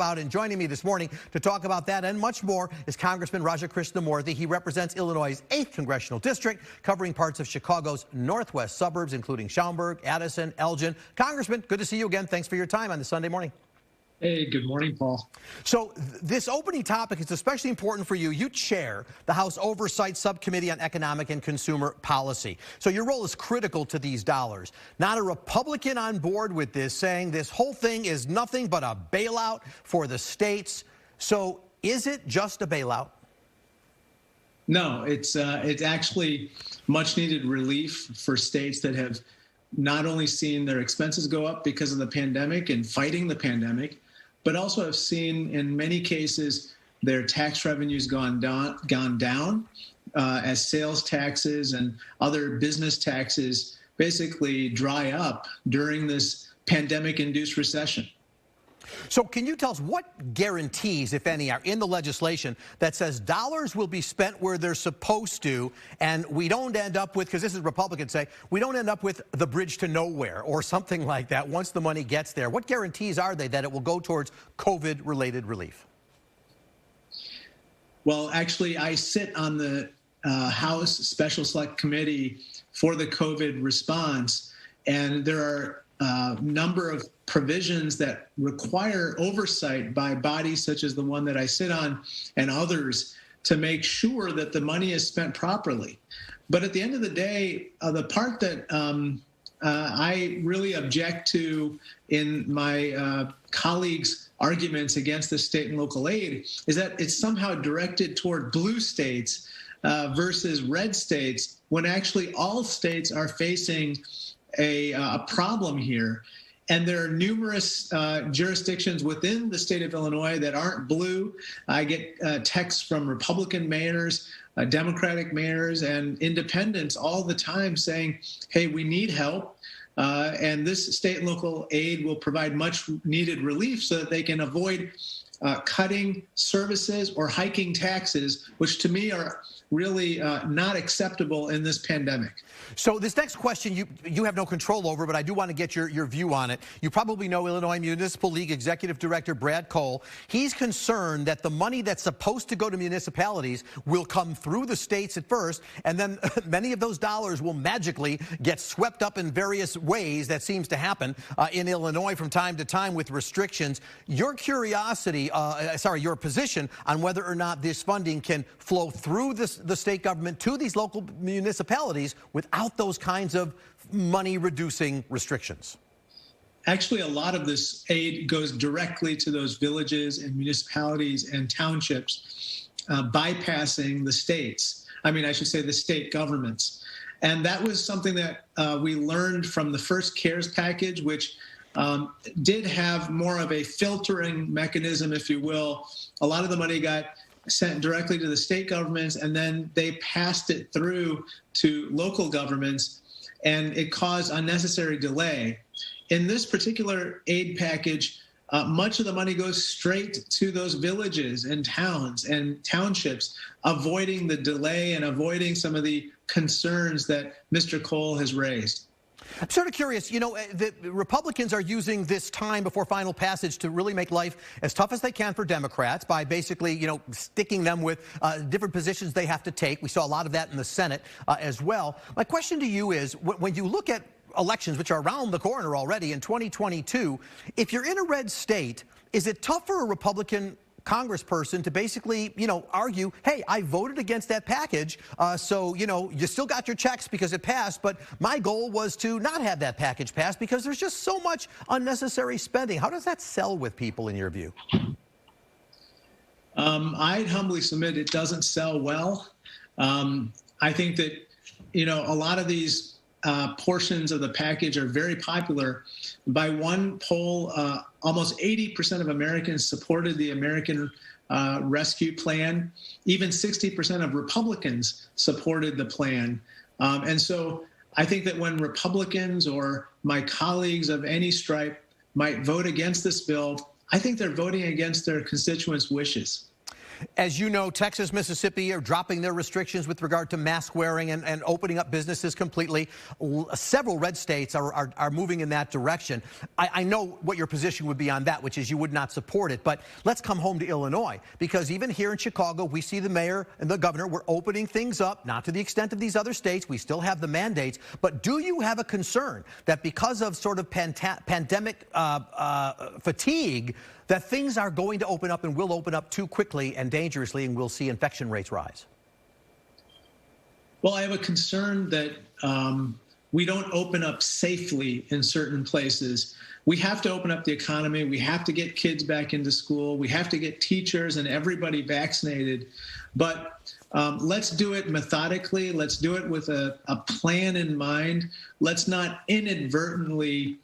And joining me this morning to talk about that and much more is Congressman Krishnamoorthi. He represents Illinois' 8th congressional district, covering parts of Chicago's northwest suburbs, including Schaumburg, Addison, Elgin. Congressman, good to see you again. Thanks for your time on this Sunday morning. Hey, good morning, Paul. So this opening topic is especially important for you. You chair the House Oversight Subcommittee on Economic and Consumer Policy. So your role is critical to these dollars. Not a Republican on board with this, saying this whole thing is nothing but a bailout for the states. So is it just a bailout? No, it's actually much needed relief for states that have not only seen their expenses go up because of the pandemic and fighting the pandemic, but also have seen in many cases their tax revenues gone down as sales taxes and other business taxes basically dry up during this pandemic-induced recession. So can you tell us what guarantees, if any, are in the legislation that says dollars will be spent where they're supposed to, and we don't end up with, because this is Republicans say, we don't end up with the bridge to nowhere or something like that once the money gets there? What guarantees are they that it will go towards COVID-related relief? Well, actually, I sit on the House Special Select Committee for the COVID response, and there are a number of provisions that require oversight by bodies such as the one that I sit on and others to make sure that the money is spent properly. But at the end of the day, the part that I really object to in my colleagues' arguments against the state and local aid is that it's somehow directed toward blue states versus red states, when actually all states are facing a problem here. And there are numerous jurisdictions within the state of Illinois that aren't blue. I get texts from Republican mayors, Democratic mayors, and independents all the time saying, hey, we need help. And this state and local aid will provide much needed relief so that they can avoid cutting services or hiking taxes, which to me are really not acceptable in this pandemic. So this next question you have no control over, but I do want to get your view on it. You probably know Illinois Municipal League Executive Director Brad Cole. He's concerned that the money that's supposed to go to municipalities will come through the states at first, and then many of those dollars will magically get swept up in various ways. That seems to happen in Illinois from time to time with restrictions. Your curiosity, your position on whether or not this funding can flow through the state government to these local municipalities without those kinds of money-reducing restrictions. Actually, a lot of this aid goes directly to those villages and municipalities and townships, bypassing the states. I mean, I should say the state governments. And that was something that we learned from the first CARES package, which did have more of a filtering mechanism, if you will. A lot of the money got sent directly to the state governments, and then they passed it through to local governments, and it caused unnecessary delay. In this particular aid package, much of the money goes straight to those villages and towns and townships, avoiding the delay and avoiding some of the concerns that Mr. Cole has raised. I'm sort of curious, you know, the Republicans are using this time before final passage to really make life as tough as they can for Democrats by basically, you know, sticking them with different positions they have to take. We saw a lot of that in the Senate as well. My question to you is, when you look at elections, which are around the corner already in 2022, if you're in a red state, is it tough for a Republican congressperson to basically, you know, argue, hey, I voted against that package, so, you know, you still got your checks because it passed, but my goal was to not have that package passed because there's just so much unnecessary spending. How does that sell with people in your view? I'd humbly submit it doesn't sell well. I think that, you know, a lot of these portions of the package are very popular. By one poll, almost 80% of Americans supported the American Rescue Plan. Even 60% of Republicans supported the plan. And so I think that when Republicans or my colleagues of any stripe might vote against this bill, I think they're voting against their constituents' wishes. As you know, Texas, Mississippi are dropping their restrictions with regard to mask wearing and opening up businesses completely. Several red states are moving in that direction. I know what your position would be on that, which is you would not support it. But let's come home to Illinois, because even here in Chicago, we see the mayor and the governor, we're opening things up, not to the extent of these other states. We still have the mandates. But do you have a concern that because of sort of pandemic fatigue, that things are going to open up and will open up too quickly and dangerously, and we'll see infection rates rise? Well, I have a concern that we don't open up safely in certain places. We have to open up the economy. We have to get kids back into school. We have to get teachers and everybody vaccinated. But let's do it methodically. Let's do it with a plan in mind. Let's not inadvertently,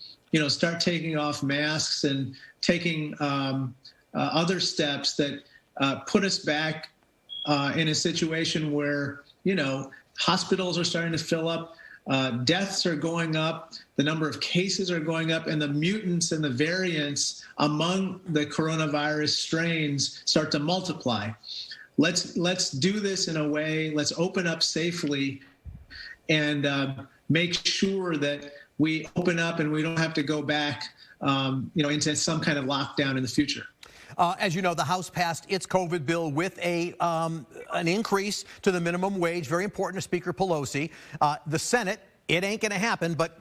start taking off masks and taking other steps that put us back in a situation where, hospitals are starting to fill up, deaths are going up, the number of cases are going up, and the mutants and the variants among the coronavirus strains start to multiply. Let's do this in a way, let's open up safely and make sure that we open up and we don't have to go back into some kind of lockdown in the future. As you know, the House passed its COVID bill with an increase to the minimum wage, very important to Speaker Pelosi. The Senate, it ain't going to happen, but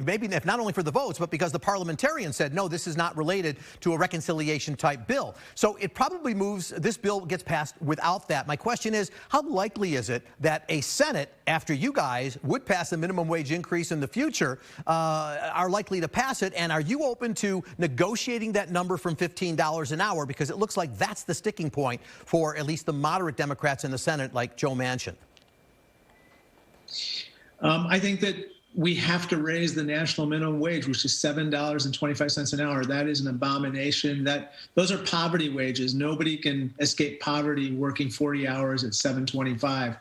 maybe if not only for the votes, but because the parliamentarians said, no, this is not related to a reconciliation type bill. So it probably moves, this bill gets passed without that. My question is, how likely is it that a Senate, after you guys would pass a minimum wage increase in the future, are likely to pass it? And are you open to negotiating that number from $15 an hour? Because it looks like that's the sticking point for at least the moderate Democrats in the Senate, like Joe Manchin. I think that we have to raise the national minimum wage, which is $7.25 an hour. That is an abomination. Those are poverty wages. Nobody can escape poverty working 40 hours at $7.25.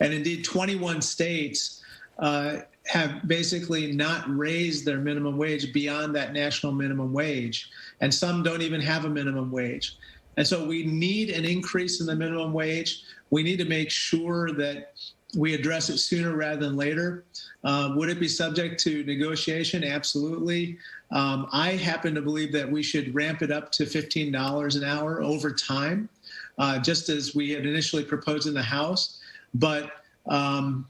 And indeed, 21 states have basically not raised their minimum wage beyond that national minimum wage. And some don't even have a minimum wage. And so we need an increase in the minimum wage. We need to make sure that we address it sooner rather than later. Would it be subject to negotiation? Absolutely. I happen to believe that we should ramp it up to $15 an hour over time, just as we had initially proposed in the House. But I'm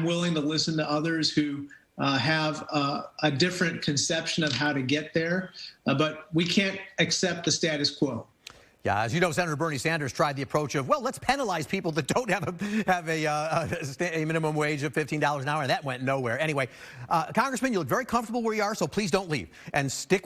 willing to listen to others who have a different conception of how to get there. But we can't accept the status quo. Yeah, as you know, Senator Bernie Sanders tried the approach of, well, let's penalize people that don't have a minimum wage of $15 an hour, and that went nowhere. Anyway, Congressman, you look very comfortable where you are, so please don't leave and stick with